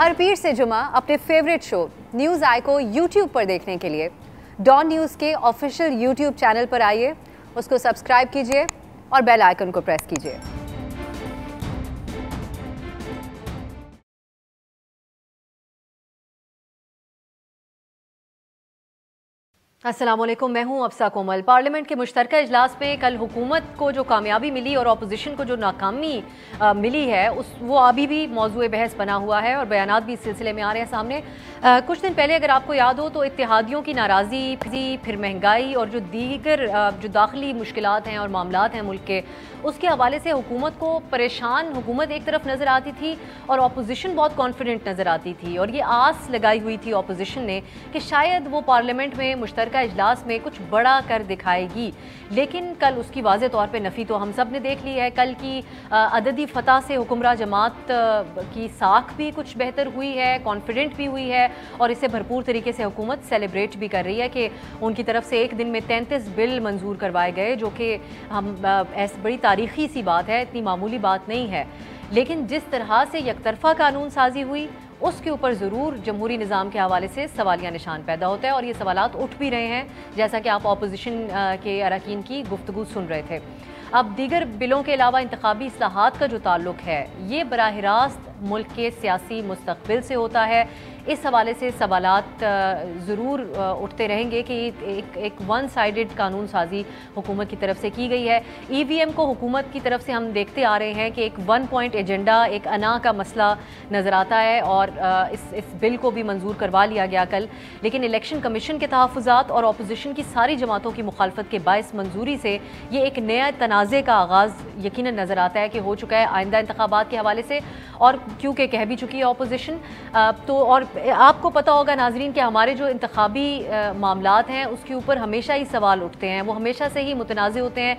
हर पीर से जुमा अपने फेवरेट शो न्यूज़ आई को यूट्यूब पर देखने के लिए डॉन न्यूज़ के ऑफिशियल यूट्यूब चैनल पर आइए, उसको सब्सक्राइब कीजिए और बेल आइकन को प्रेस कीजिए। अस्सलामुअलैकुम, मैं हूं अफसा कोमल। पार्लियामेंट के मुश्तरका इजलास में कल हुकूमत को जो कामयाबी मिली और अपोजिशन को जो नाकामी मिली है वो अभी भी मौजूए बहस बना हुआ है और बयानात भी इस सिलसिले में आ रहे हैं सामने। कुछ दिन पहले अगर आपको याद हो तो इत्तेहादियों की नाराज़ी, फिर महंगाई और जो दीगर जो दाखिली मुश्किलात हैं और मामलात हैं मुल्क के, उसके हवाले से हुकूमत को परेशान हुकूमत एक तरफ नज़र आती थी और अपोजिशन बहुत कॉन्फिडेंट नज़र आती थी और ये आस लगाई हुई थी अपोजिशन ने कि शायद वो पार्लियामेंट में मुश्तरका इजलास में कुछ बड़ा कर दिखाएगी। लेकिन कल उसकी वाज़े तौर पे नफ़ी तो हम सब ने देख ली है। कल की अददी फतह से हुक्मरान जमात की साख भी कुछ बेहतर हुई है, कॉन्फिडेंट भी हुई है और इसे भरपूर तरीके से हुकूमत सेलिब्रेट भी कर रही है कि उनकी तरफ से एक दिन में 33 बिल मंजूर करवाए गए, जो कि हम बड़ी तारीख़ी सी बात है, इतनी मामूली बात नहीं है। लेकिन जिस तरह से यकतरफा कानून साजी हुई उसके ऊपर ज़रूर जमहूरी निज़ाम के हवाले से सवालिया निशान पैदा होता है और ये सवालात उठ भी रहे हैं, जैसा कि आप अपोजिशन के अरकान की गुफ्तगू सुन रहे थे। अब दीगर बिलों के अलावा इंतखाबी इस्लाहात का जो ताल्लुक है ये बराह रास्त मुल्क के सियासी मुस्तकबिल से होता है। इस हवाले से सवालात ज़रूर उठते रहेंगे कि एक वन साइडेड कानून साजी हुकूमत की तरफ से की गई है। EVM को हुकूमत की तरफ से हम देखते आ रहे हैं कि एक 1 पॉइंट एजेंडा, एक अना का मसला नज़र आता है और इस बिल को भी मंजूर करवा लिया गया कल। लेकिन इलेक्शन कमीशन के तहफ़्फ़ुज़ात और अपोजिशन की सारी जमातों की मुखालफत के बायस मंजूरी से ये एक नया तनाज़े का आगाज़ यकीनन नज़र आता है कि हो चुका है आइंदा इंतखाबात के हवाले से। और क्योंकि कह भी चुकी है अपोजिशन, तो और आपको पता होगा नाजरीन कि हमारे जो इंतखाबी मामलात हैं उसके ऊपर हमेशा ही सवाल उठते हैं, वो हमेशा से ही मुतनाज़े होते हैं।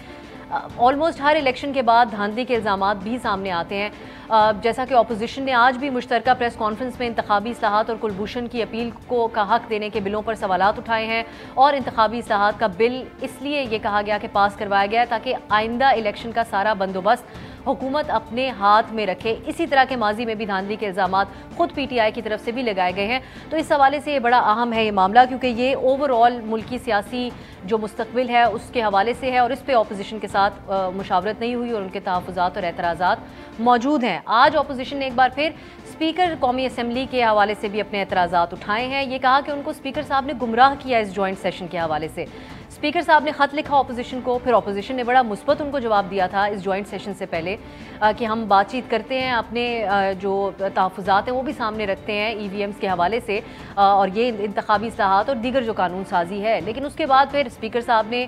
ऑलमोस्ट हर इलेक्शन के बाद धांधली के इल्ज़ामात भी सामने आते हैं। जैसा कि अपोजिशन ने आज भी मुश्तरका प्रेस कॉन्फ्रेंस में इंतखाबी इस्लाहात और कुलभूषण की अपील को का हक़ देने के बिलों पर सवालात उठाए हैं और इंतखाबी इस्लाहात का बिल इसलिए ये कहा गया कि पास करवाया गया ताकि आइंदा इलेक्शन का सारा बंदोबस्त हुकूमत अपने हाथ में रखे। इसी तरह के माजी में भी धांधली के इल्ज़ामात खुद PTI की तरफ से भी लगाए गए हैं। तो इस हवाले से ये बड़ा अहम है ये मामला, क्योंकि ये ओवरऑल मुल्की सियासी जो मुस्तकबिल है उसके हवाले से है और इस पर अपोजिशन के साथ मुशावरत नहीं हुई और उनके तहफ़्फ़ुज़ात और एतराज़ात मौजूद हैं। आज अपोजिशन ने एक बार फिर स्पीकर कौमी असम्बली के हवाले से भी अपने एतराज़ात उठाए हैं। ये कहा कि उनको स्पीकर साहब ने गुमराह किया इस जॉइंट सेशन के हवाले से। स्पीकर साहब ने ख़त लिखा अपोजिशन को, फिर अपोजिशन ने बड़ा मुस्बत उनको जवाब दिया था इस जॉइंट सेशन से पहले कि हम बातचीत करते हैं, अपने जो तहफ़्फ़ुज़ात हैं वो भी सामने रखते हैं EVMs के हवाले से और ये इंतखाबी इस्लाहात और दीगर जो कानून साजी है। लेकिन उसके बाद फिर स्पीकर साहब ने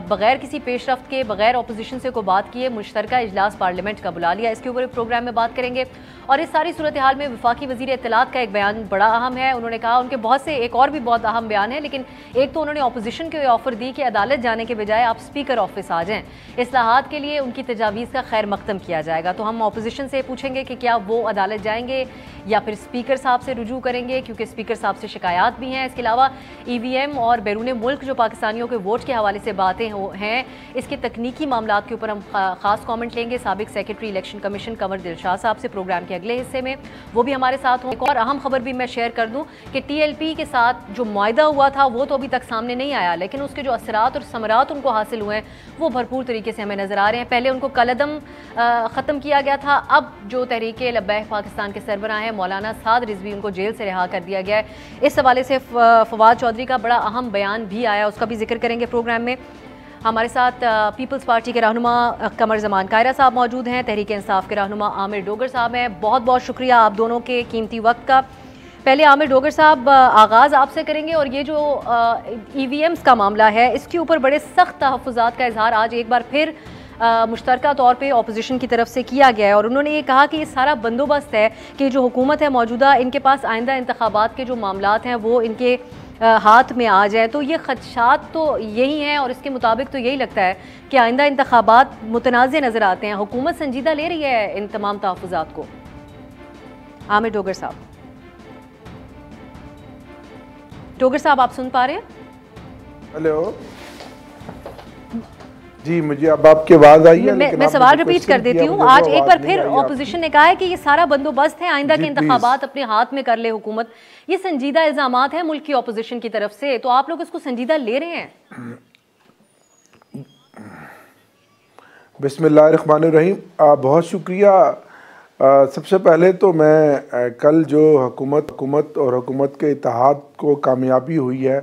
बग़ैर किसी पेशरफ्त के, बग़ैर अपोजिशन से को बात किए मुश्तरका इजलास पार्लियामेंट का बुला लिया। इसके ऊपर प्रोग्राम में बात करेंगे और इस सारी सूरत हाल में वफाकी वज़ीर इत्तलात का एक बयान बड़ा अहम है। उन्होंने कहा, उनके बहुत से एक और भी बहुत अहम बयान है, लेकिन एक तो उन्होंने अपोजिशन को ऑफ़र दी कि अदालत जाने के बजाय आप स्पीकर ऑफिस आ जाएँ, इस्लाहात के लिए उनकी तजावीज़ का खैर मकदम किया जाएगा। तो हम अपोजिशन से पूछेंगे कि क्या वो अदालत जाएंगे या फिर स्पीकर साहब से रुजू करेंगे, क्योंकि स्पीकर साहब से शिकायत भी हैं। इसके अलावा EVM और बैरून मुल्क जो पाकिस्तानियों के वोट के हवाले से बातें हैं, इसके तकनीकी मामलात के ऊपर हम खास कमेंट लेंगे साबिक secretary election commission Kanwar Dilshad साहब से प्रोग्राम के अगले हिस्से में, वो भी हमारे साथ हों। एक और अहम खबर भी मैं शेयर कर दूं कि TLP के साथ जो मुआहदा हुआ था वो तो अभी तक सामने नहीं आया, लेकिन उसके जो असरात और समरात उनको हासिल हुए हैं वो भरपूर तरीके से हमें नज़र आ रहे हैं। पहले उनको कलअदम ख़त्म किया गया था, अब जो तहरीके लब्बैक पाकिस्तान के सरबराह हैं मौलाना साद रिजवी, उनको जेल से रिहा कर दिया गया है। इस हवाले से फवाद चौधरी का बड़ा अहम बयान भी आया, उसका भी जिक्र करेंगे प्रोग्राम में। हमारे साथ पीपल्स पार्टी के रहनुमा कमर जमान कायरा साहब मौजूद हैं, तहरीक इंसाफ के रहनुमा आमिर डोगर साहब हैं। बहुत बहुत शुक्रिया आप दोनों के कीमती वक्त का। पहले आमिर डोगर साहब, आगाज़ आपसे करेंगे और ये जो EVMs का मामला है इसके ऊपर बड़े सख्त तहफ़्फ़ुज़ात का इजहार आज एक बार फिर मुश्तरका तौर पे अपोजिशन की तरफ से किया गया है और उन्होंने ये कहा कि ये सारा बंदोबस्त है कि जो हुकूमत है मौजूदा, इनके पास आइंदा इंतखाबात के जो मामलात हैं वो इनके हाथ में आ जाए। तो ये खदशात तो यही हैं और इसके मुताबिक तो यही लगता है कि आइंदा इंतखाबात मुतनाज़े नज़र आते हैं। हुकूमत संजीदा ले रही है इन तमाम तहफ़्फ़ुज़ात को। आमिर डोगर साहब, आप सुन पा रहे हैं? हेलो जी, मुझे अब आपकी आवाज आई है, मैं सवाल रिपीट कर देती हूँ। आज एक बार फिर ऑपोजिशन ने कहा है कि ये सारा बंदोबस्त है, आइंदा के इंतखाबात अपने हाथ में कर ले हुकूमत। ये संजीदा इल्जामात हैं मुल्क की ऑपोजिशन की तरफ से, तो आप लोग इसको संजीदा ले रहे हैं? बिस्मिल्लाहिर्रहमानिर्रहीम, बहुत शुक्रिया। सबसे पहले तो मैं कल जो हुकूमत और हुकूमत के इत्तेहाद को कामयाबी हुई है,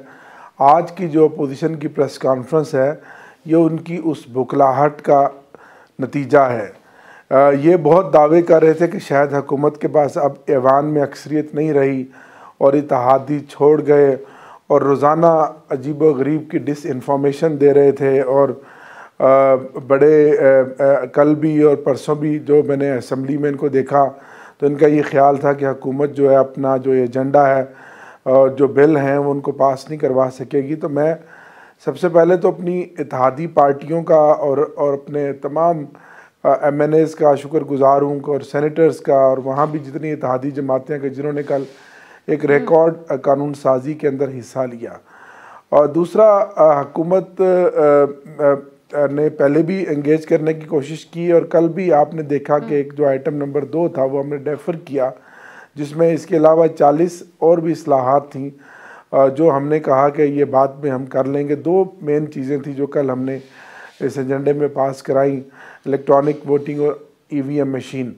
आज की जो अपोजिशन की प्रेस कॉन्फ्रेंस है, ये उनकी उस बुखलाहट का नतीजा है। ये बहुत दावे कर रहे थे कि शायद हुकूमत के पास अब ऐवान में अक्सरियत नहीं रही और इत्तेहादी छोड़ गए, और रोज़ाना अजीब व गरीब की डिसइंफॉर्मेशन दे रहे थे। और कल भी और परसों भी जो मैंने असम्बली में इनको देखा, तो इनका ये ख्याल था कि हुकूमत जो है अपना जो एजेंडा है और जो बिल हैं वो उनको पास नहीं करवा सकेगी। तो मैं सबसे पहले तो अपनी इत्तेहादी पार्टियों का और अपने तमाम MNAs का शुक्रगुजार हूँ, और सेनेटर्स का, और वहाँ भी जितनी इत्तेहादी जमातें हैं जिन्होंने कल एक रिकॉर्ड कानून साजी के अंदर हिस्सा लिया। और दूसरा, हुकूमत ने पहले भी एंगेज करने की कोशिश की, और कल भी आपने देखा कि एक जो आइटम नंबर 2 था वो हमने डेफर किया, जिसमें इसके अलावा 40 और भी इस्लाहात थी जो हमने कहा कि ये बाद में हम कर लेंगे। 2 मेन चीज़ें थी जो कल हमने इस एजेंडे में पास कराई, इलेक्ट्रॉनिक वोटिंग और EVM मशीन।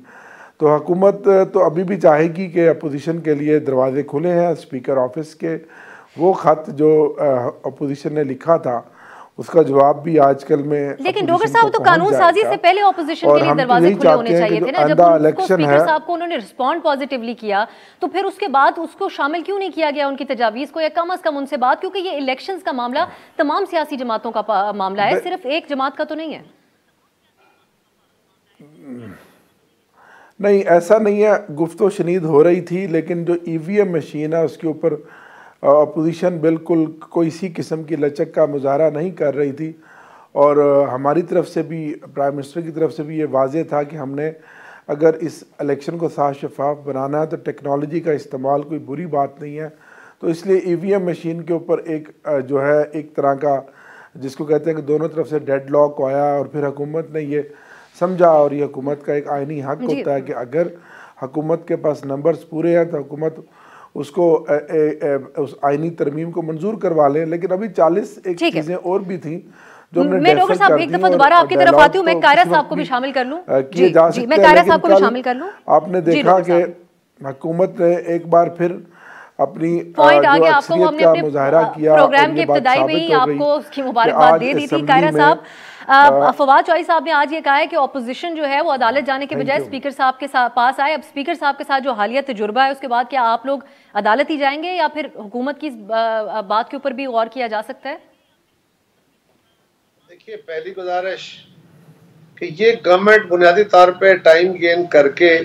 तो हुकूमत तो अभी भी चाहेगी कि अपोजिशन के लिए दरवाजे खुले हैं। स्पीकर ऑफिस के वो ख़त जो अपोजिशन ने लिखा था, उसका जवाब भी आजकल में, लेकिन डोगर साहब तो कानून साजी से पहले ऑपोजिशन के लिए दरवाजे खुले होने चाहिए थे ना। जब उनको स्पीकर साहब को उन्होंने रिस्पॉन्ड पॉजिटिवली किया, तो फिर उसके बाद उसको शामिल क्यों नहीं किया गया उनकी तजावीज़ को, या कम अज कम उनसे बात, क्योंकि ये इलेक्शंस का मामला तमाम सियासी जमातों का मामला है, सिर्फ एक जमात का तो नहीं है। नहीं, ऐसा नहीं है, गुफ्तो शनीद हो रही थी, लेकिन जो EVM मशीन है उसके ऊपर अपोजिशन बिल्कुल कोई सी किस्म की लचक का मुजाहरा नहीं कर रही थी। और हमारी तरफ से भी, प्राइम मिनिस्टर की तरफ से भी ये वाज़ेह था कि हमने अगर इस इलेक्शन को साफ शफाफ बनाना है तो टेक्नोलॉजी का इस्तेमाल कोई बुरी बात नहीं है। तो इसलिए EVM मशीन के ऊपर एक जो है एक तरह का, जिसको कहते हैं कि दोनों तरफ से डेड लॉक आया, और फिर हुकूमत ने ये समझा, और ये हुकूमत का एक आइनी हक होता है कि अगर हुकूमत के पास नंबर्स पूरे हैं तो हुकूमत उसको उस आइनी तरमीम को मंजूर करवा लें। लेकिन अभी 40 एक चीज़ें और भी थी जो मैं डॉक्टर साहब एक दफा दोबारा आपकी तरफ आती हूँ, मैं कायरा साहब को भी शामिल कर लूँ। किए जा सकते हैं, मैं कायरा साहब को भी शामिल कर लूँ। आपने देखा कि हुकूमत ने एक बार फिर अपनी पॉइंट आ गया, आपको हमने अपने मुजाहरा किया, प्रोग्राम के इब्तिदाई में ही आपको उसकी मुबारकबाद दे दी थी। कायरा साहब, फवाद चौधरी साहब ने आज ये कहा है कि ऑपोजिशन जो है वो अदालत जाने के बजाय स्पीकर साहब के पास आए। अब स्पीकर साहब के साथ जो हालिया तजुर्बा है उसके बाद क्या आप लोग अदालत ही जाएंगे, या फिर हुकूमत की बात के ऊपर भी गौर किया जा सकता है? देखिए, पहली गुजारिश कि ये गवर्नमेंट बुनियादी तौर पे टाइम गेन करके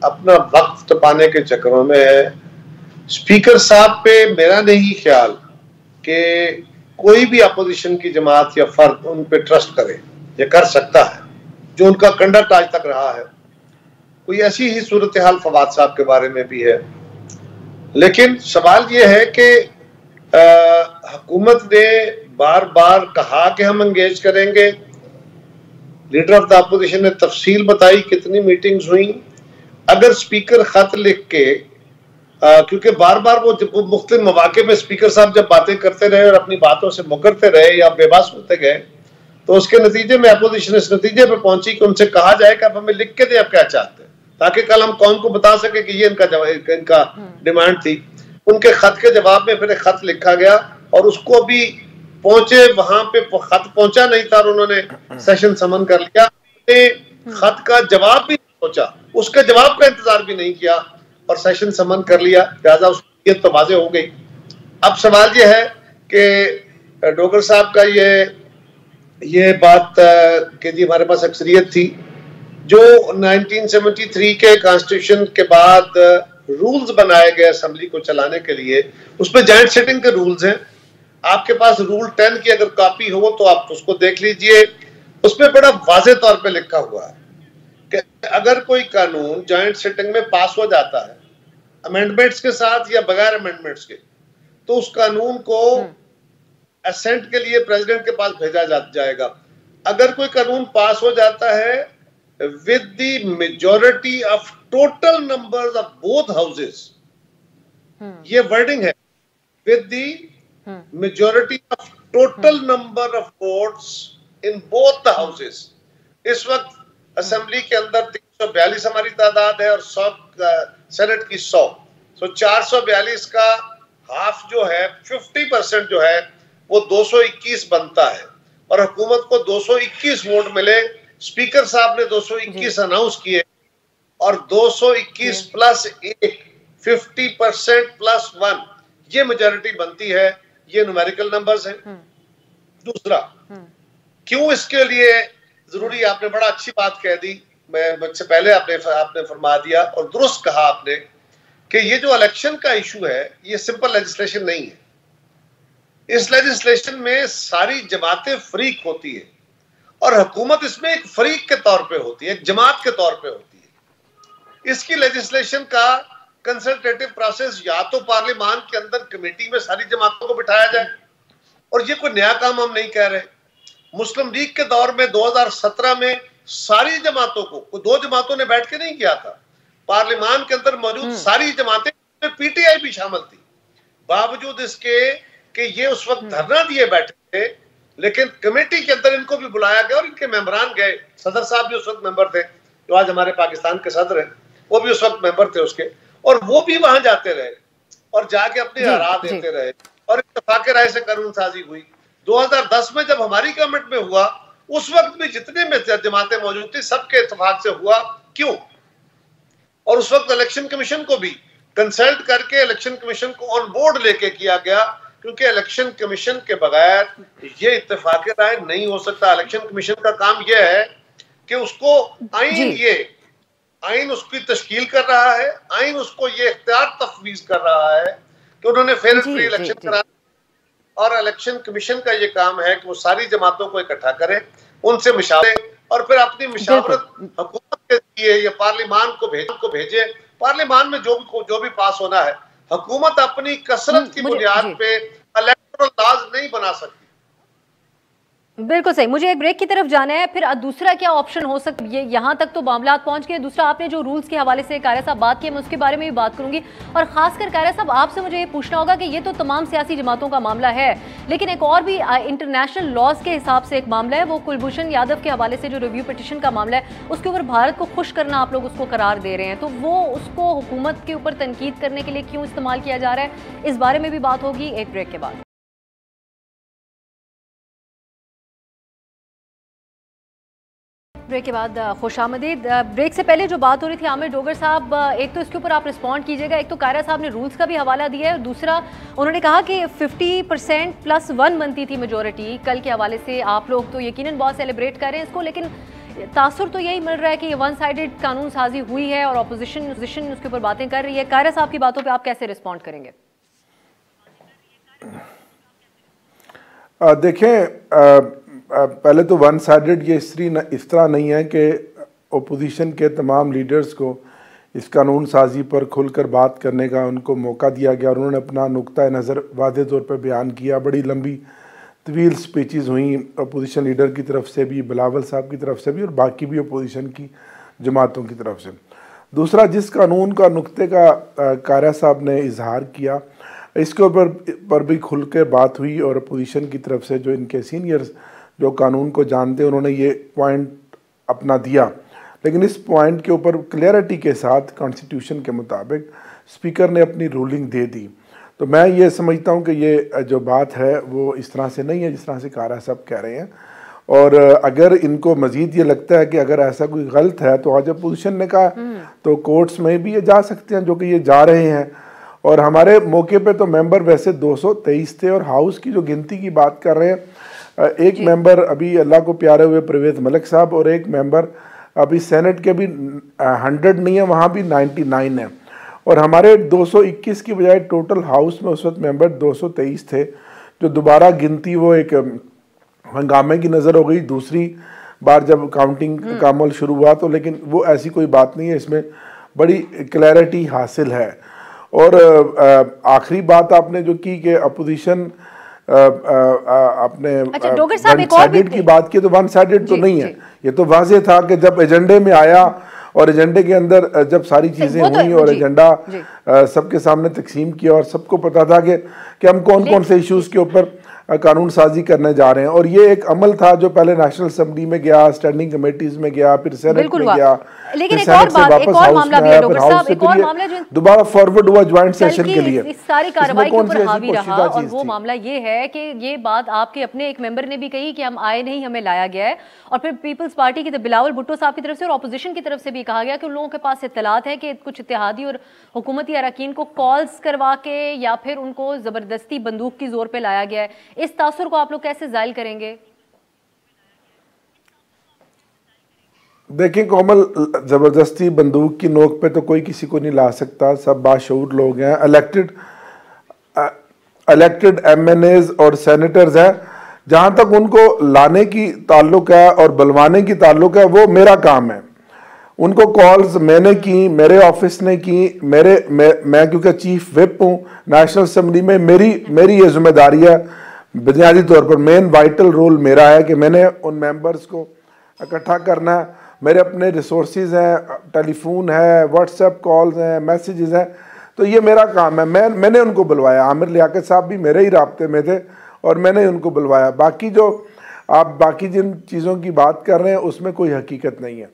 अपना वक्त टपाने के चक्करों में है। स्पीकर साहब पे मेरा नहीं ख्याल कि कोई भी अपोजिशन की जमात या फर्द उन पे ट्रस्ट करे या कर सकता है, जो उनका कंडक्ट आज तक रहा है। कोई ऐसी ही सूरत हाल फवाद साहब के बारे में भी है। लेकिन सवाल ये है कि हुकूमत ने बार बार कहा कि हम एंगेज करेंगे। लीडर ऑफ द अपोजिशन ने तफसील बताई कितनी मीटिंग्स हुई। अगर स्पीकर खत लिख के क्योंकि बार बार वो मुख्तलिफ मौके में स्पीकर साहब जब बातें करते रहे और अपनी बातों से मुकरते रहे या बेबस होते गए, तो उसके नतीजे में अपोजिशन इस नतीजे पर पहुंची कि उनसे कहा जाए कि आप हमें लिख के दें आप क्या चाहते हैं, ताकि कल हम कौन को बता सके कि ये इनका डिमांड थी। उनके खत के जवाब में फिर एक खत लिखा गया और उसको भी पहुंचे, वहां पे खत पहुंचा नहीं था और उन्होंने सेशन समन कर लिया। खत का जवाब भी नहीं सोचा, उसके जवाब का इंतजार भी नहीं किया और सेशन समन कर लिया। लिहाजा उसकी नियत तो वाज़ेह हो गई। अब सवाल ये है कि डोगर साहब का ये बात कि जी हमारे पास अक्सरियत थी, जो 1973 के कॉन्स्टिट्यूशन के बाद रूल्स बनाए गए असेंबली को चलाने के लिए, उसमें जॉइंट सिटिंग के रूल्स हैं। आपके पास रूल 10 की अगर कॉपी हो तो आप उसको देख लीजिए। उसमें बड़ा वाज़ेह तौर पे लिखा हुआ है कि अगर कोई कानून जॉइंट सिटिंग में पास हो जाता है अमेंडमेंट्स के साथ या बगैर अमेंडमेंट्स के, तो उस कानून को असेंट के लिए प्रेसिडेंट के पास भेजा जाएगा। अगर कोई कानून पास हो जाता है with the majority of total numbers of both houses, ये वर्डिंग है, with the majority of total number of votes in both the houses. इस वक्त असेंबली के अंदर 342 हमारी तादाद है और 100 सेनेट की 100, सो 442 का हाफ जो है 50% जो है वो 221 बनता है और हुकूमत को 221 वोट मिले। स्पीकर साहब ने 221 अनाउंस किए और 221 प्लस 1 50% प्लस 1 ये मेजॉरिटी बनती है। ये न्यूमेरिकल नंबर्स हैं। दूसरा, क्यों इसके लिए जरूरी, आपने बड़ा अच्छी बात कह दी, मैं मुझसे पहले आपने फरमा दिया और दुरुस्त कहा आपने कि ये जो इलेक्शन का इशू है ये सिंपल लेजिस्लेशन नहीं है। इस लेजिस्लेशन में सारी जमातें फरीक होती है और हुकूमत इसमें एक फरीक के तौर पे होती है, एक जमात के तौर पे होती है। इसकी लेजिस्लेशन का कंसल्टेटिव प्रोसेस या तो पार्लियामान के अंदर कमेटी में सारी जमातों को बिठाया जाए, और ये कोई नया काम हम नहीं कह रहे। मुस्लिम लीग के दौर में 2017 में सारी जमातों को, दो जमातों ने बैठ के नहीं किया था, पार्लियामान के अंदर मौजूद सारी जमातें, पीटीआई भी शामिल थी, बावजूद इसके कि ये उस वक्त धरना दिए बैठे थे, लेकिन कमेटी के अंदर इनको भी बुलाया गया और इनके मेंबरान गए। सदर साहब भी उस वक्त मेंबर थे, जो आज हमारे पाकिस्तान के सदर हैं, वो भी उस वक्त मेंबर थे उसके, और वो भी वहां जाते रहे और जाके अपने आरा देते रहे और इत्तेफाक राय से कानून साजी हुई। 2010 में जब हमारी गवर्नमेंट में हुआ, उस वक्त भी जितने में जमातें मौजूद थी सबके इत्तेफाक से हुआ। क्यों? और उस वक्त इलेक्शन कमीशन को भी कंसल्ट करके इलेक्शन कमीशन को ऑन बोर्ड लेके किया गया, क्योंकि इलेक्शन कमीशन के बगैर ये इत्तेफाक राय नहीं हो सकता। इलेक्शन कमीशन का काम यह है कि उसको आइन उसकी तश्कील कर रहा है, आइन उसको ये इख्तियार तफवीज कर रहा है कि उन्होंने फेयर एंड फ्री इलेक्शन करा, और इलेक्शन कमीशन का ये काम है कि वो सारी जमातों को इकट्ठा करे, उनसे मशावरे, और फिर अपनी मशावरत हुकूमत के दिए या पार्लियामान को भेजे। पार्लियामान में जो भी पास होना है, हुकूमत अपनी कसरत की बुनियाद पे इलेक्टोरल लॉज नहीं बना सकती। बिल्कुल सही। मुझे एक ब्रेक की तरफ जाना है, फिर दूसरा क्या ऑप्शन हो सकता है, यहाँ तक तो मामला पहुंच गए। दूसरा, आपने जो रूल्स के हवाले से कायरा साहब बात की, मैं उसके बारे में भी बात करूंगी, और खासकर कायरा साहब आपसे मुझे ये पूछना होगा कि ये तो तमाम सियासी जमातों का मामला है, लेकिन एक और भी इंटरनेशनल लॉज के हिसाब से एक मामला है, वो कुलभूषण यादव के हवाले से जो रिव्यू पिटिशन का मामला है, उसके ऊपर भारत को खुश करना आप लोग उसको करार दे रहे हैं, तो वो उसको हुकूमत के ऊपर तनकीद करने के लिए क्यों इस्तेमाल किया जा रहा है, इस बारे में भी बात होगी एक ब्रेक के बाद। ब्रेक के बाद खुशामदीद। ब्रेक से पहले जो बात हो रही थी आमिर डोगर साहब, एक तो इसके ऊपर आप रिस्पॉन्ड कीजिएगा। एक तो कायरा साहब ने रूल्स का भी हवाला दिया है, और दूसरा उन्होंने कहा कि 50% प्लस 1 बनती थी मेजोरिटी। कल के हवाले से आप लोग तो यकीनन बहुत सेलिब्रेट कर रहे हैं इसको, लेकिन तासुर तो यही मिल रहा है कि ये वन साइडेड कानून साजी हुई है और अपोजिशन उसके ऊपर बातें कर रही है। कायरा साहब की बातों पर आप कैसे रिस्पॉन्ड करेंगे? देखें, पहले तो वन साइडेड ये इस तरह नहीं है कि ओपोजिशन के तमाम लीडर्स को इस कानून साजी पर खुलकर बात करने का उनको मौका दिया गया और उन्होंने अपना नुक्ता नज़र वाज़ेह तौर पर बयान किया। बड़ी लंबी तवील स्पीचेस हुई अपोजिशन लीडर की तरफ से भी, बिलावल साहब की तरफ से भी, और बाकी भी अपोजिशन की जमातों की तरफ से। दूसरा, जिस कानून का नुक्ते का कायरा साहब ने इजहार किया, इसके ऊपर भी खुल कर बात हुई, और अपोजिशन की तरफ से जो इनके सीनियर्स जो कानून को जानते हैं उन्होंने ये पॉइंट अपना दिया, लेकिन इस पॉइंट के ऊपर क्लियरिटी के साथ कॉन्स्टिट्यूशन के मुताबिक स्पीकर ने अपनी रूलिंग दे दी। तो मैं ये समझता हूँ कि ये जो बात है वो इस तरह से नहीं है जिस तरह से कारा साहब कह रहे हैं, और अगर इनको मज़ीद ये लगता है कि अगर ऐसा कोई गलत है तो आज अपोजिशन ने कहा तो कोर्ट्स में भी ये जा सकते हैं, जो कि ये जा रहे हैं। और हमारे मौके पे तो मेंबर वैसे 223 थे, और हाउस की जो गिनती की बात कर रहे हैं, एक मेंबर अभी अल्लाह को प्यारे हुए परवेज़ मलिक साहब, और एक मेंबर अभी सेनेट के भी 100 नहीं है, वहाँ भी 99 है, और हमारे 221 की बजाय टोटल हाउस में उस वक्त मेंबर 223 थे। जो दोबारा गिनती वो एक हंगामे की नज़र हो गई दूसरी बार जब काउंटिंग का अमल शुरू हुआ, तो लेकिन वो ऐसी कोई बात नहीं है, इसमें बड़ी क्लैरिटी हासिल है। और आखिरी बात आपने जो की कि अपोजिशन अपने डोगर साहब वन साइडेड की बात की तो वन साइडेड तो नहीं है, ये तो वाज़ेह था कि जब एजेंडे में आया और एजेंडे के अंदर जब सारी चीज़ें हुई और एजेंडा सबके सामने तकसीम किया और सबको पता था कि हम कौन कौन से इश्यूज़ के ऊपर कानून साजी करने जा रहे हैं। और ये एक अमल था जो पहले नेशनल असेंबली में गया, स्टैंडिंग कमेटीज में गया, फिर सेनेट में गया, लेकिन एक और मामला भी है डॉक्टर साहब, एक और मामला जो दोबारा फॉरवर्ड हुआ ज्वाइंट सेशन के लिए, इस सारी कार्रवाई के ऊपर हावी रहा। और वो मामला ये है कि ये बात आपके अपने एक मेंबर ने भी कही कि हम आए नहीं, हमें लाया गया है। और फिर पीपल्स पार्टी के बिलावल भुट्टो साहब की तरफ से और ऑपोजिशन की तरफ से भी कहा गया कि उन लोगों के पास इत्तलात है कि कुछ इत्तेहादी और हुकूमती अरकान को कॉल्स करवा के या फिर उनको जबरदस्ती बंदूक की जोर पे लाया गया है। इस तासुर को आप लोग कैसे जाहिर करेंगे? देखिए कोमल, जबरदस्ती बंदूक की नोक पे तो कोई किसी को नहीं ला सकता, सब बाशऊर लोग हैं, इलेक्टेड एमएनएज और सेनेटर्स हैं। जहां तक उनको लाने की ताल्लुक है और बुलवाने की ताल्लुक है, वो मेरा काम है। उनको कॉल्स मैंने की, मेरे ऑफिस ने की, मैं क्योंकि चीफ विप हूँ नेशनल असेंबली में, मेरी ये जिम्मेदारी है बुनियादी तौर पर, मेन वाइटल रोल मेरा है कि मैंने उन मेंबर्स को इकट्ठा करना है। मेरे अपने रिसोर्सेज हैं, टेलीफोन है, व्हाट्सएप कॉल्स हैं, मैसेजेस हैं, तो ये मेरा काम है। मैंने उनको बुलवाया, आमिर लियाकत साहब भी मेरे ही राब्ते में थे और मैंने उनको बुलवाया। बाकी जो आप बाकी जिन चीज़ों की बात कर रहे हैं उसमें कोई हकीकत नहीं है।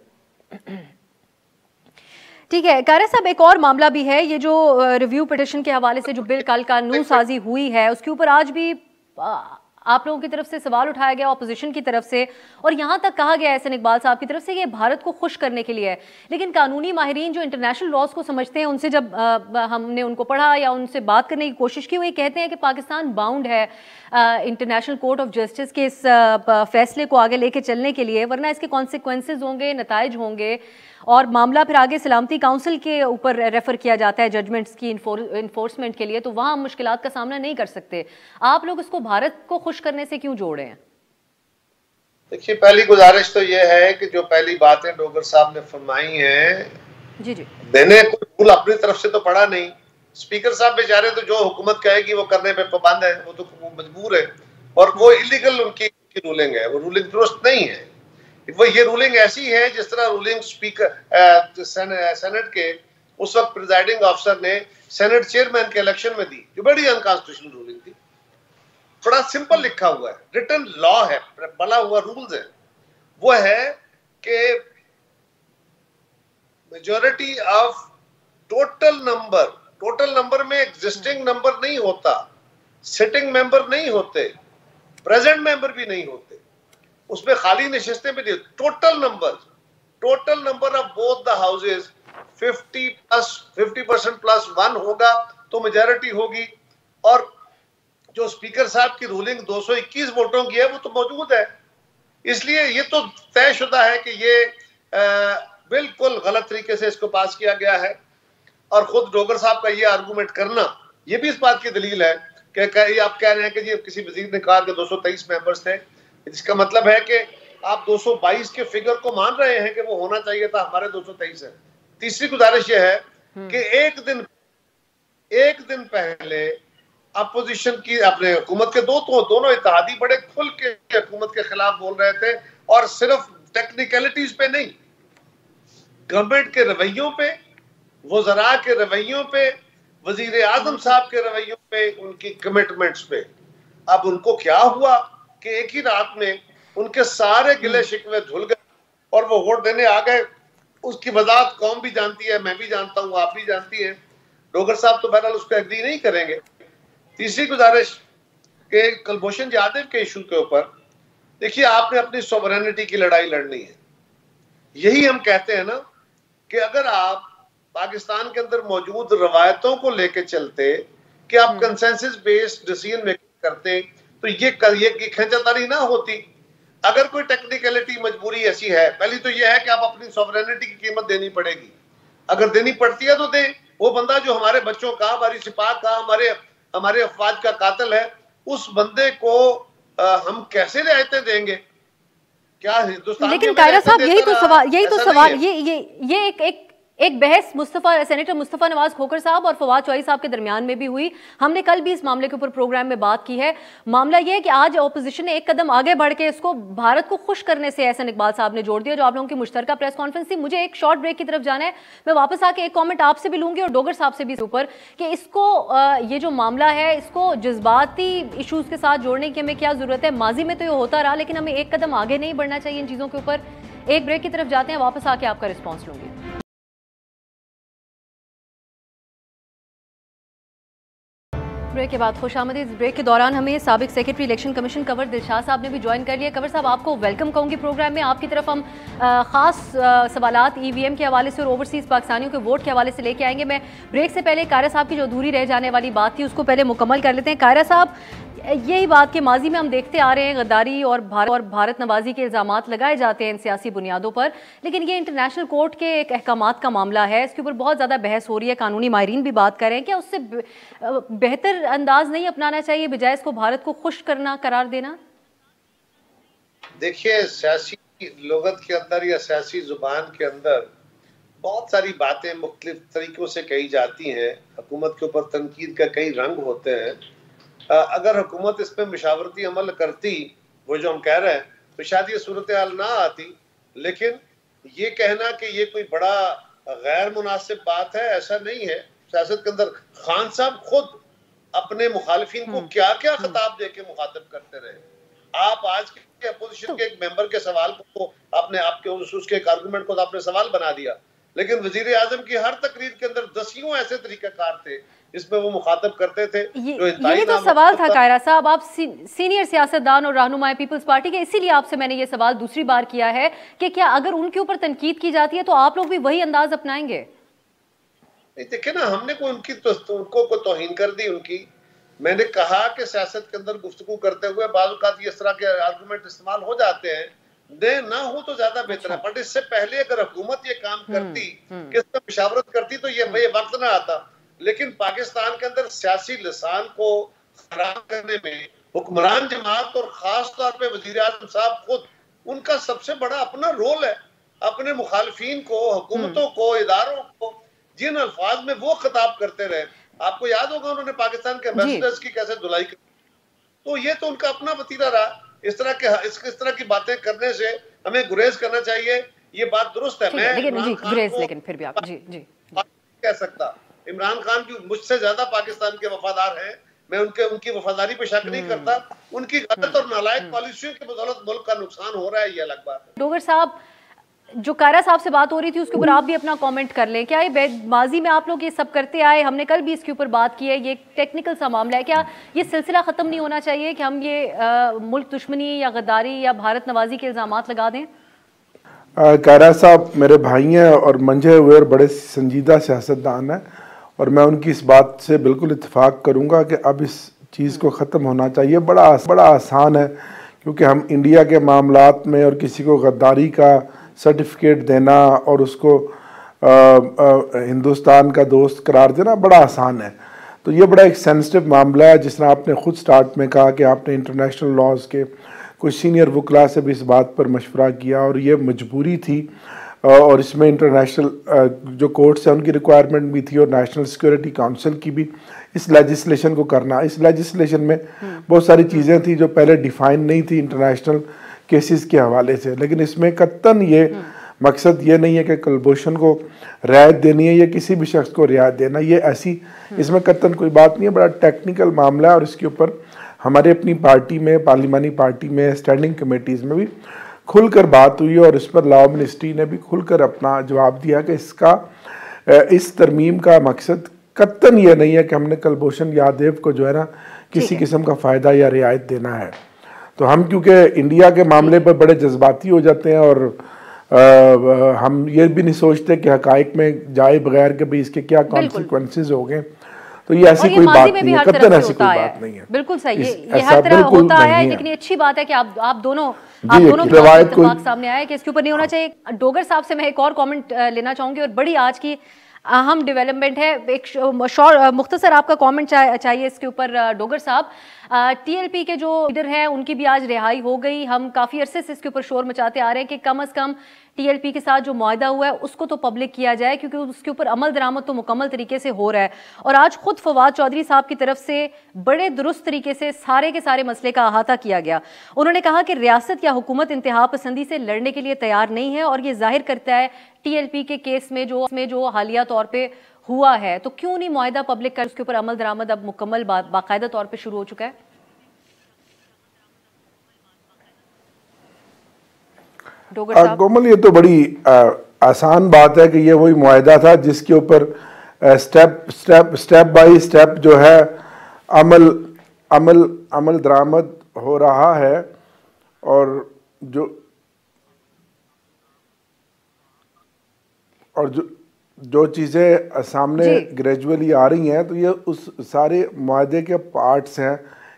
ठीक है कायरा साहब, एक और मामला भी है, ये जो रिव्यू पिटिशन के हवाले से जो बिल कल कानून साजी हुई है उसके ऊपर आज भी आप लोगों की तरफ से सवाल उठाया गया, ऑपोजिशन की तरफ से, और यहाँ तक कहा गया एहसन इकबाल साहब की तरफ से कि भारत को खुश करने के लिए है। लेकिन कानूनी माहिरीन जो इंटरनेशनल लॉज को समझते हैं, उनसे जब हमने उनको पढ़ा या उनसे बात करने की कोशिश की, वो ये कहते हैं कि पाकिस्तान बाउंड है इंटरनेशनल कोर्ट ऑफ जस्टिस के इस फैसले को आगे लेके चलने के लिए, वरना इसके कॉन्सिक्वेंसेज होंगे, नताइज होंगे और मामला फिर आगे सलामती काउंसिल के ऊपर रेफर किया जाता है जजमेंट्स की इन्फोर्समेंट के लिए, तो वहाँ हम मुश्किलात का सामना नहीं कर सकते। आप लोग इसको भारत को खुश करने से क्यों जोड़ रहे हैं? देखिए, पहली गुजारिश तो ये है कि जो पहली बातें डोगर साहब ने फरमाई हैं, जी मैंने कोई रूल अपनी तरफ से तो पढ़ा नहीं। स्पीकर साहब बेचारे तो जो हुकूमत कहेगी वो करने पे पाबंद है, वो तो मजबूर है, और वो इलीगल उनकी रूलिंग है, वो रूलिंग दुरुस्त नहीं है। वो ये रूलिंग ऐसी है जिस तरह रूलिंग स्पीकर सेनेट के उस वक्त प्रिजाइडिंग ऑफिसर ने सेनेट चेयरमैन के इलेक्शन में दी, जो बड़ी अनकॉन्स्टिट्यूशनल रूलिंग थी। बड़ा सिंपल लिखा हुआ है, रिटन लॉ है, बना हुआ रूल्स है। वो है कि मेजॉरिटी ऑफ टोटल नंबर में एग्जिस्टिंग नंबर नहीं होता, सिटिंग मेंबर नहीं होते, प्रेजेंट मेंबर भी नहीं होते, उसमें खाली नशिस्तें भी नहीं होती। Total number of both the houses 50% plus 1 होगा तो मेजॉरिटी होगी। और जो स्पीकर साहब की रूलिंग 221 वोटों की है वो तो मौजूद है, इसलिए ये तो तयशुदा है कि ये बिल्कुल गलत तरीके से इसको पास किया गया है। और खुद डोगर साहब का ये आर्गूमेंट करना, ये भी इस बात की दलील है कि आप कह रहे हैं कि जी किसी वजीर ने कहा कि 223 मेंबर्स थे, इसका मतलब है कि आप 222 के फिगर को मान रहे हैं कि वो होना चाहिए था, हमारे 223 है। तीसरी गुजारिश ये है कि एक दिन पहले अपोजिशन की अपने हुकूमत के दोनों इत्तेहादी बड़े खुल के हुकूमत के खिलाफ बोल रहे थे, और सिर्फ टेक्निकलिटीज पे नहीं, गवर्नमेंट के रवैयों पे, वज़रा के रवैयों पे, वजीर आजम साहब के रवैयों पे, उनकी कमिटमेंट्स पे। अब उनको क्या हुआ कि एक ही रात में उनके सारे गिले शिकवे धुल गए और वो वोट देने आ गए। उसकी वजाहत कौम भी जानती है, मैं भी जानता हूँ, आप भी जानती हैं। डोगर साहब तो बहरहाल उस पर एग्री नहीं करेंगे। तीसरी गुजारिश के कुलभूषण जाधव के इशू के ऊपर, देखिए आपने अपनी सोवरेनिटी की लड़ाई लड़नी है। यही हम कहते हैं ना कि अगर आप पाकिस्तान के अंदर मौजूद रवायतों को लेके चलते कि आप कंसेंसस बेस्ड डिसीजन मेकिंग करते तो ये खींचातानी ना होती। अगर कोई टेक्निकलिटी मजबूरी ऐसी है, पहली तो ये है कि आप अपनी सॉवरेनिटी की कीमत देनी पड़ेगी। अगर देनी पड़ती है तो दें। वो बंदा जो हमारे बच्चों का, हमारी सिपाह का, हमारे अफवाज का कातिल है, उस बंदे को हम कैसे रियायतें देंगे? क्या हिंदुस्तान? लेकिन कायरा साहब, यही तो सवाल, ये एक बहस सेनेटर मुस्तफ़ा नवाज खोखर साहब और फवाद चौधरी साहब के दरमियान में भी हुई। हमने कल भी इस मामले के ऊपर प्रोग्राम में बात की है। मामला यह है कि आज ऑपोजिशन ने एक कदम आगे बढ़ के इसको भारत को खुश करने से एहसन इकबाल साहब ने जोड़ दिया, जो आप लोगों की मुश्तरका प्रेस कॉन्फ्रेंस थी। मुझे एक शॉर्ट ब्रेक की तरफ जाना है, मैं वापस आके एक कॉमेंट आपसे भी लूंगी और डोगर साहब से भी ऊपर कि इसको ये जो मामला है इसको जज्बाती इशूज के साथ जोड़ने की हमें क्या जरूरत है। माजी में तो ये होता रहा, लेकिन हमें एक कदम आगे नहीं बढ़ना चाहिए इन चीजों के ऊपर। एक ब्रेक की तरफ जाते हैं, वापस आके आपका रिस्पॉन्स लूंगी। ब्रेक के बाद खुशामदीद। ब्रेक के दौरान हमें साबिक secretary election commission Kanwar Dilshad साहब ने भी ज्वाइन कर लिया। कंवर साहब, आपको वेलकम कहूँगी प्रोग्राम में। आपकी तरफ हम खास सवालात EVM के हवाले से और ओवरसीज़ पाकिस्तानियों के वोट के हवाले से लेके आएंगे। मैं ब्रेक से पहले कायरा साहब की जो अधूरी रह जाने वाली बात थी उसको पहले मुकम्मल कर लेते हैं। कायरा साहब, यही बात कि माजी में हम देखते आ रहे हैं गद्दारी और भारत नवाजी के इल्ज़ामात लगाए जाते हैं इन सियासी बुनियादों पर, लेकिन ये इंटरनेशनल कोर्ट के एक अहकामात का मामला है, इसके ऊपर बहुत ज़्यादा बहस हो रही है, कानूनी माहिरीन भी बात कर रहे हैं। क्या उससे बेहतर अंदाज नहीं अपनाना चाहिए बजाय इसको भारत को खुश करना करार देना? देखिए, सियासी लुगत के अंदर या सियासी जुबान के अंदर बहुत सारी बातें मुख्तलिफ तरीकों से कही जाती हैं। हुकूमत के ऊपर तनकीद का कई रंग होते हैं। अगर हुकूमत इस पर मशावरती अमल करती, वो जो हम कह रहे हैं, तो शायद ये सूरत हाल ना आती। लेकिन ये कहना कि ये कोई बड़ा गैर मुनासिब बात है, ऐसा नहीं है। सियासत के अंदर खान साहब खुद अपने मुखालिफिन को क्या क्या खिताब दे के मुखातिब करते रहे। आप आज के अपोजिशन के एक मेंबर के सवाल को आपने उसके एक आर्गूमेंट को तो आपने सवाल बना दिया, लेकिन वजीर आजम की हर तकरीर के अंदर दसियों ऐसे तरीकाकार थे इसमें वो मुखातब करते थे। ये तो सवाल था कायरा साहब, आप सीनियर सियासतदान और रहनुमाए पीपल्स पार्टी के, इसीलिए आपसे मैंने ये सवाल दूसरी बार किया है कि क्या अगर उनके ऊपर तनकीद की जाती है तो आप लोग भी वही अंदाज अपनाएंगे? देखिए ना, हमने कोई उनको तौहीन कर दी उनकी। मैंने कहा कि सियासत के अंदर गुफ्तगू करते हुए बाज़ औक़ात इस तरह के आर्गूमेंट इस्तेमाल हो जाते हैं, दे ना हो तो ज्यादा बेहतर है। बट इससे पहले अगर हुकूमत ये काम करती, किससे मशावरत करती, तो ये वक्त ना आता। लेकिन पाकिस्तान के अंदर सियासी लिसान को खराब करने में हुक्मरान जमात और खास तौर पे वजीर आज़म साहब खुद, उनका सबसे बड़ा अपना रोल है। अपने मुखालिफिन को, हुकूमतों को, इदारों को जिन अल्फाज में वो खिताब करते रहे, आपको याद होगा उन्होंने पाकिस्तान के एम्बेसडर्स की कैसे धुलाई की। तो ये तो उनका अपना वतीरा रहा। इस तरह की बातें करने से हमें गुरेज करना चाहिए। ये बात दुरुस्त है। मैं लेकिन फिर भी आप जी कह सकता, इमरान खान की मुझसे ज्यादा पाकिस्तान के वफादार हैं। मैं उनकी वफादारी पे शक नहीं करता। उनकी गलत और नालायक पॉलिसियों की बदौलत मुल्क का नुकसान हो रहा है, ये अलग बात है। डोगर साहब, जो कायरा साहब से बात हो रही थी उसके ऊपर आप भी अपना कमेंट कर लें। क्या ये माजी में आप लोग ये सब करते आए, हमने कल भी इसके ऊपर बात की है, ये टेक्निकल सा मामला है, क्या ये सिलसिला ख़त्म नहीं होना चाहिए कि हम ये मुल्क दुश्मनी या गद्दारी या भारत नवाजी के इल्ज़ामात लगा दें? कायरा साहब मेरे भाई हैं और मंझे हुए और बड़े संजीदा सियासतदान हैं, और मैं उनकी इस बात से बिल्कुल इत्तेफाक करूँगा कि अब इस चीज़ को ख़त्म होना चाहिए। बड़ा आसान है, क्योंकि हम इंडिया के मामलात में और किसी को गद्दारी का सर्टिफिकेट देना और उसको हिंदुस्तान का दोस्त करार देना बड़ा आसान है। तो ये बड़ा एक सेंसिटिव मामला है। जिस तरह आपने ख़ुद स्टार्ट में कहा कि आपने इंटरनेशनल लॉज के कुछ सीनियर वकला से भी इस बात पर मशवरा किया, और ये मजबूरी थी, और इसमें इंटरनेशनल जो कोर्ट्स हैं उनकी रिक्वायरमेंट भी थी, और नेशनल सिक्योरिटी काउंसिल की भी, इस लेजिस्लेशन को करना। इस लेजिस्लेशन में बहुत सारी चीज़ें थी जो पहले डिफ़ाइन नहीं थी इंटरनेशनल केसेस के हवाले से। लेकिन इसमें कत्तन ये मकसद ये नहीं है कि कुलभूषण को रियायत देनी है या किसी भी शख्स को रियायत देना, ये ऐसी इसमें कत्तन कोई बात नहीं है। बड़ा टेक्निकल मामला है, और इसके ऊपर हमारे अपनी पार्टी में, पार्लिमानी पार्टी में, स्टैंडिंग कमेटीज़ में भी खुलकर बात हुई, और इस पर लॉ मिनिस्ट्री ने भी खुलकर अपना जवाब दिया कि इस तरमीम का मकसद कत्तन ये नहीं है कि हमने कुलभूषण यादव को जो है ना किसी किस्म का फ़ायदा या रियायत देना है। तो हम क्योंकि इंडिया के मामले पर बड़े जज्बाती हो जाते हैं, और हम ये भी नहीं सोचते कि हकाइक में जाए बगैर के भाई इसके क्या कॉन्सिक्वेंसेस हो गए। तो ये ऐसी कोई बात नहीं है, कत्तन ऐसी कोई बात नहीं है। बिल्कुल सही, ये हर तरह होता है। लेकिन अच्छी बात है कि आप दोनों की सामने आए कि इसके ऊपर नहीं होना चाहिए। डोगर साहब से मैं एक और कमेंट लेना चाहूंगी, और बड़ी आज की अहम डेवलपमेंट है। एक मुख्तसर आपका कमेंट चाहिए इसके ऊपर। डोगर साहब, TLP के जो लीडर हैं उनकी भी आज रिहाई हो गई। हम काफ़ी अरसे से इसके ऊपर शोर मचाते आ रहे हैं कि कम अज़ कम टीएलपी के साथ जो मुआहदा हुआ है उसको तो पब्लिक किया जाए, क्योंकि उसके ऊपर अमल दरामद तो मुकम्मल तरीके से हो रहा है। और आज खुद फवाद चौधरी साहब की तरफ से बड़े दुरुस्त तरीके से सारे के सारे मसले का अहाता किया गया। उन्होंने कहा कि रियासत या हुकूमत इंतहा पसंदी से लड़ने के लिए तैयार नहीं है, और ये जाहिर करता है टीएलपी के केस में जो हालिया तौर पर हुआ है, तो क्यों नहीं मुआहदा पब्लिक कर, उसके ऊपर अमल दरामद अब मुकम्मल बाकायदा तौर पर शुरू हो चुका है। कोमल, ये तो बड़ी आसान बात है कि ये वही मुआहदा था जिसके ऊपर स्टेप बाय स्टेप जो है अमल दरामद हो रहा है, और जो चीज़ें सामने ग्रेजुअली आ रही हैं, तो ये उस सारे मुआहदे के पार्ट्स हैं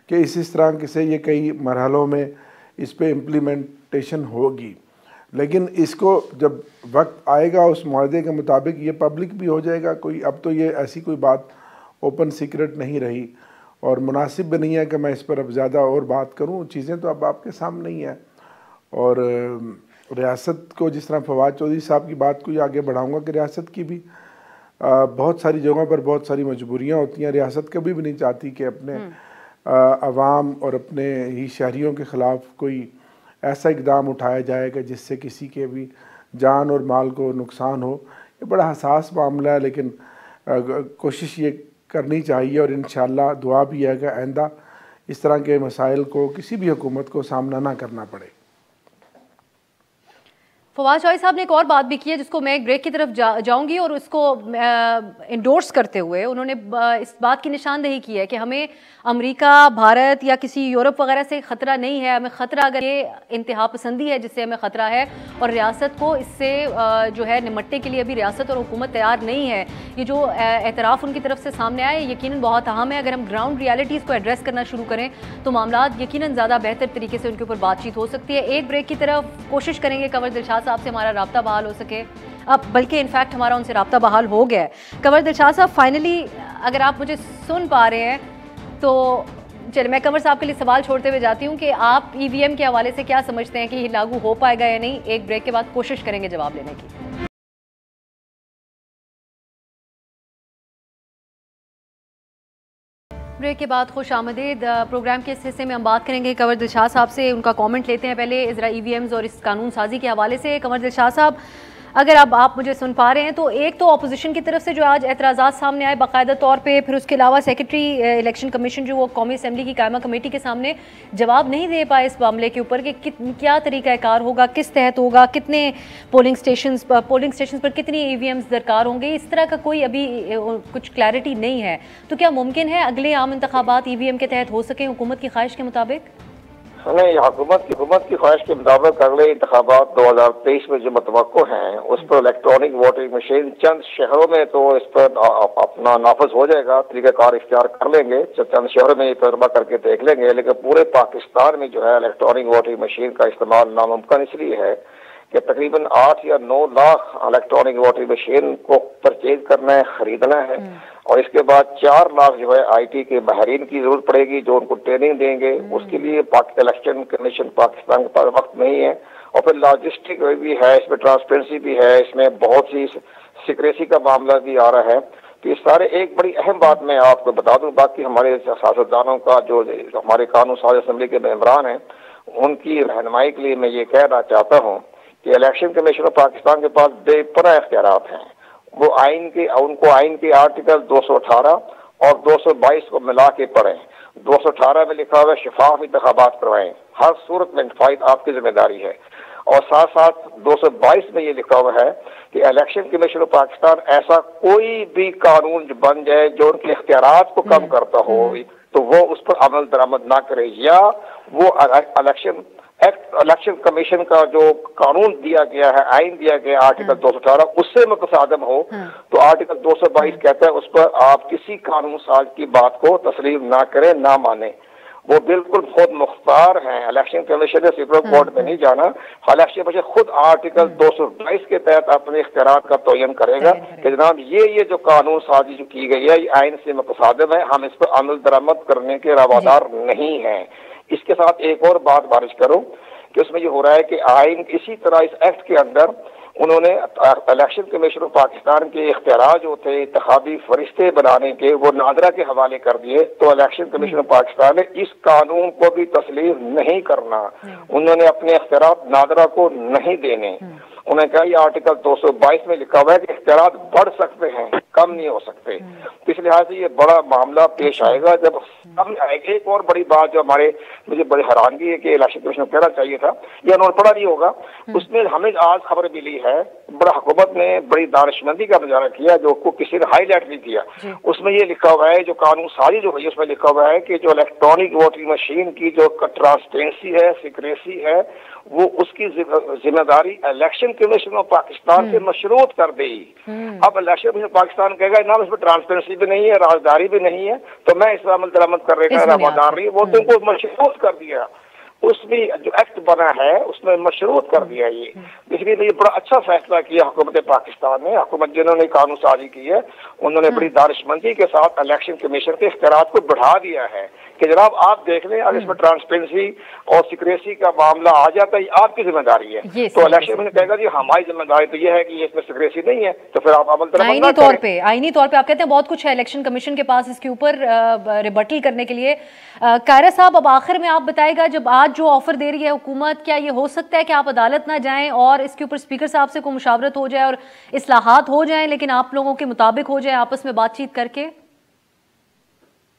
कि इस तरह से ये कई मरहलों में इस पे इम्प्लीमेंटेशन होगी। लेकिन इसको जब वक्त आएगा उस मुआहदे के मुताबिक ये पब्लिक भी हो जाएगा। कोई अब तो ये ऐसी कोई बात ओपन सीक्रेट नहीं रही, और मुनासिब भी नहीं है कि मैं इस पर अब ज़्यादा और बात करूं। चीज़ें तो अब आपके सामने ही हैं, और रियासत को जिस तरह फवाद चौधरी साहब की बात को आगे बढ़ाऊंगा कि रियासत की भी बहुत सारी जगहों पर बहुत सारी मजबूरियाँ होती हैं। रियासत कभी भी नहीं चाहती कि अपने अवाम और अपने ही शहरियों के ख़िलाफ़ कोई ऐसा इकदाम उठाया जाएगा जिससे किसी के भी जान और माल को नुकसान हो। ये बड़ा हसास मामला है, लेकिन कोशिश ये करनी चाहिए, और इंशाअल्लाह दुआ भी है कि आइंदा इस तरह के मसाइल को किसी भी हुकूमत को सामना ना करना पड़े। फवाद चौधरी साहब ने एक और बात भी की है जिसको मैं एक ब्रेक की तरफ जाऊंगी, और उसको इंडोर्स करते हुए उन्होंने इस बात की निशानदेही की है कि हमें अमेरिका, भारत या किसी यूरोप वगैरह से ख़तरा नहीं है। हमें ख़तरा अगर ये इंतहा पसंदी है जिससे हमें ख़तरा है, और रियासत को इससे जो है निमटने के लिए अभी रियासत और हुकूमत तैयार नहीं है। ये जो एतराफ़ उनकी तरफ से सामने आए यकीनन बहुत अहम है। अगर हम ग्राउंड रियलिटीज़ को एड्रेस करना शुरू करें तो मामला यकीनन ज़्यादा बेहतर तरीके से उनके ऊपर बातचीत हो सकती है। एक ब्रेक की तरफ कोशिश करेंगे कंवर दिलशाद साहब से हमारा राब्ता बहाल हो सके, अब बल्कि इनफैक्ट हमारा उनसे राब्ता बहाल हो गया है। कंवर दिलशाद साहब, फाइनली अगर आप मुझे सुन पा रहे हैं तो चलिए मैं कंवर साहब के लिए सवाल छोड़ते हुए जाती हूं कि आप ईवीएम के हवाले से क्या समझते हैं कि ये लागू हो पाएगा या नहीं। एक ब्रेक के बाद कोशिश करेंगे जवाब लेने की। ब्रेक के बाद खुश आमदीद। प्रोग्राम के इस हिस्से में हम बात करेंगे कंवर दिलशाद साहब से, उनका कमेंट लेते हैं पहले इजरा ईवीएम्स और इस कानून साजी के हवाले से। कंवर दिलशाद साहब, अगर अब आप मुझे सुन पा रहे हैं तो एक तो अपोजिशन की तरफ से जो आज एतराज़ात सामने आए बाकायदा तौर पे, फिर उसके अलावा सेक्रेटरी इलेक्शन कमीशन जो वो कौमी असम्बली की कायमा कमेटी के सामने जवाब नहीं दे पाए इस मामले के ऊपर कि क्या तरीक़ाकार होगा, किस तहत होगा, कितने पोलिंग स्टेशन पर कितनी ईवीएम्स दरकार होंगे, इस तरह का कोई अभी कुछ क्लैरिटी नहीं है। तो क्या मुमकिन है अगले आम इंतखाबात ईवीएम के तहत हो सके हुकूमत की ख्वाहिश के मुताबिक? नहीं, हुकूमत की ख्वाहिश के मुताबिक अगले इंतखाबात 2023 में जो मतवक्को हैं उस पर इलेक्ट्रॉनिक वोटिंग मशीन चंद शहरों में तो इस पर अपना नाफज हो जाएगा, तरीक़ाकार इख्तियार कर लेंगे, चंद शहरों में तजर्बा करके देख लेंगे। लेकिन पूरे पाकिस्तान में जो है इलेक्ट्रॉनिक वोटिंग मशीन का इस्तेमाल नामुमकिन इसलिए है कि तकरीबन 8 या 9 लाख इलेक्ट्रॉनिक वोटिंग मशीन को परचेज करना है, खरीदना है, और इसके बाद 4 लाख जो है आईटी के माहिरीन की जरूरत पड़ेगी जो उनको ट्रेनिंग देंगे। उसके लिए इलेक्शन कमीशन पाकिस्तान के पास वक्त नहीं है, और फिर लॉजिस्टिक भी है, इसमें ट्रांसपेरेंसी भी है, इसमें बहुत सी सिक्रेसी का मामला भी आ रहा है। तो ये सारे एक बड़ी अहम बात मैं आपको बता दूं, बाकी हमारे सियासतदानों का जो हमारे कानून साज असम्बली के मेंबरान हैं उनकी रहनुमाई के लिए मैं ये कहना चाहता हूँ कि इलेक्शन कमीशन ऑफ पाकिस्तान के पास बेपनाह इख्तियारात हैं। वो उनको आइन के आर्टिकल 218 और 222 को मिला के पढ़ें। 218 में लिखा हुआ है शफाफ इंतखाबात करवाएं, हर सूरत में इंतखाब आपकी जिम्मेदारी है, और साथ साथ 222 में ये लिखा हुआ है कि इलेक्शन कमीशन ऑफ पाकिस्तान ऐसा कोई भी कानून बन जाए जो उनके इख्तियारात को कम करता हो तो वो उस पर अमल दरामद ना करे, या वो इलेक्शन कमीशन का जो कानून दिया गया है, आइन दिया गया आर्टिकल 218 उससे मुतसादम हो तो आर्टिकल 222 कहता है उस पर आप किसी कानून साज की बात को तस्लीम ना करें, ना माने। वो बिल्कुल खुद मुख्तार हैं, इलेक्शन कमीशन ने सुप्रीम कोर्ट में नहीं जाना। इलेक्शन कमीशन खुद आर्टिकल 222 के तहत अपने इख्तियारात का तयन करेगा कि जनाब ये जो कानून साजी जो की गई है ये आइन से मुतसादम है, हम इस पर अमल दरामद करने के रवादार नहीं है। इसके साथ एक और बात बारिश करूं कि उसमें ये हो रहा है कि आइन इसी तरह इस एक्ट के अंदर उन्होंने इलेक्शन कमीशन ऑफ पाकिस्तान के इख्तियार जो थे इंतखाबी फरिश्ते बनाने के, वो नादरा के हवाले कर दिए। तो इलेक्शन कमीशन ऑफ पाकिस्तान ने इस कानून को भी तस्लीम नहीं करना, उन्होंने अपने इख्तियार नादरा को नहीं देने। उन्होंने कहा ये आर्टिकल 222 में लिखा हुआ है कि इख्तियार बढ़ सकते हैं, कम नहीं हो सकते। तो इस लिहाज से ये बड़ा मामला पेश आएगा जब सामने आएगा। एक और बड़ी बात जो मुझे बड़ी हैरानगी है कि इलेक्शन कमीशन को कहना चाहिए था, यह उन्होंने पढ़ा नहीं होगा। उसमें हमें आज खबर मिली है, बड़ा हुकूमत ने बड़ी दानिशमंदी का मुजाहरा किया जो को किसी ने हाईलाइट नहीं किया। उसमें ये लिखा हुआ है, जो कानून सारी जो है उसमें लिखा हुआ है कि जो इलेक्ट्रॉनिक वोटिंग मशीन की जो ट्रांसपेरेंसी है, सिक्रेसी है, वो उसकी जिम्मेदारी इलेक्शन कमीशन ऑफ पाकिस्तान से मशरूत कर दी। अब इलेक्शन कमीशन पाकिस्तान कहेगा ना इसमें ट्रांसपेरेंसी भी नहीं है, राजदारी भी नहीं है, तो मैं इस अमल दरामद कर रहा रवादार नहीं, वो तुमको मशरूत कर दिया। उसमें जो एक्ट बना है उसमें मशरूत कर दिया ये। इसलिए ये बड़ा अच्छा फैसला किया हुकूमत पाकिस्तान ने। हुकूमत जिन्होंने कानून साजी की है उन्होंने बड़ी दानिशमंदी के साथ इलेक्शन कमीशन के इख्तियार को बढ़ा दिया है कि जनाब आप देख लें, अगर इसमें ट्रांसपेरेंसी और सिक्रेसी का मामला आ जाता है आपकी जिम्मेदारी है। तो इलेक्शन कमीशन कहेगा जी हमारी जिम्मेदारी तो ये है कि इसमें सिक्रेसी नहीं है, तो फिर आप अमल आईनी तौर पे आप कहते हैं बहुत कुछ है इलेक्शन कमीशन के पास इसके ऊपर रिबटल करने के लिए। कायरा साहब, अब आखिर में आप बताएगा, जब आज जो ऑफर दे रही है हुकूमत, क्या ये हो सकता है कि आप अदालत ना जाएं और इसके ऊपर स्पीकर साहब से कोई मुशावरत हो जाए और इस्लाहात हो जाएं, लेकिन आप लोगों के मुताबिक हो जाए आपस में बातचीत करके?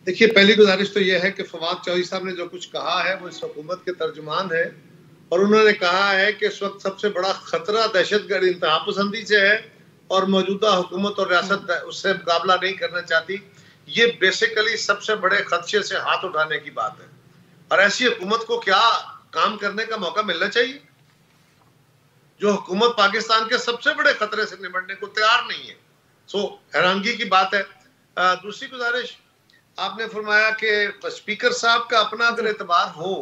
देखिए, पहली गुजारिश तो यह है कि फवाद चौधरी साहब ने जो कुछ कहा है वो इस हुकूमत के तर्जुमान है, और उन्होंने कहा है कि इस वक्त सबसे बड़ा खतरा दहशतगर्द इंतहा पसंदी से है और मौजूदा हुकूमत और रियासत उससे मुकाबला नहीं करना चाहती। ये बेसिकली सबसे बड़े खदशे से हाथ उठाने की बात है, और ऐसी हुकूमत को क्या काम करने का मौका मिलना चाहिए जो हुकूमत पाकिस्तान के सबसे बड़े खतरे से निपटने को तैयार नहीं है। सो हैरानगी की बात है। दूसरी गुजारिश, आपने फरमाया कि स्पीकर साहब का अपना अगर एतबार हो,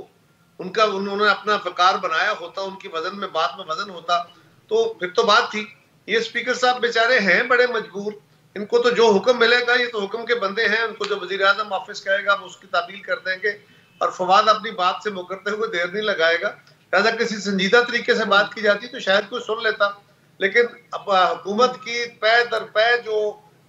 उन्होंने अपना फकार बनाया होता, उनकी वजन में बात में वजन होता, तो फिर तो बात थी। ये स्पीकर साहब बेचारे हैं बड़े मजबूर, इनको तो जो हुक्म मिलेगा, ये तो हुक्म के बंदे हैं, उनको जो वजीर आजम ऑफिस कहेगा वो उसकी तामील कर देंगे, और फवाद अपनी बात से मुकरते हुए देर नहीं लगाएगा। लिहाजा किसी संजीदा तरीके से बात की जाती तो शायद कोई सुन लेता, लेकिन अब हुकूमत की पै दर पै जो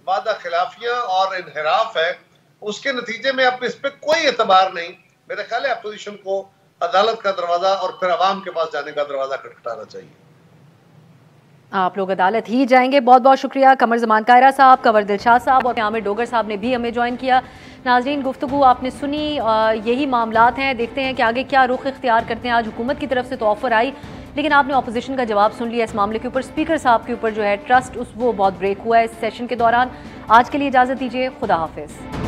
वादा खिलाफियां और इनहराफ है, उसके नतीजे में अब इस पर कोई एतबार नहीं। मेरे ख्याल है अपोजिशन को अदालत का दरवाजा और फिर अवाम के पास जाने का दरवाजा खटखटाना चाहिए। आप लोग अदालत ही जाएंगे। बहुत बहुत शुक्रिया कमर जमान कायरा साहब, कंवर दिलशाद साहब और आमिर डोगर साहब ने भी हमें ज्वाइन किया। नाजरीन, गुफ्तगू आपने सुनी, यही मामलात हैं। देखते हैं कि आगे क्या रुख इख्तियार करते हैं। आज हुकूमत की तरफ से तो ऑफर आई, लेकिन आपने अपोजिशन का जवाब सुन लिया इस मामले के ऊपर। स्पीकर साहब के ऊपर जो है ट्रस्ट वो बहुत ब्रेक हुआ है इस सेशन के दौरान। आज के लिए इजाज़त दीजिए, खुदा हाफिज़।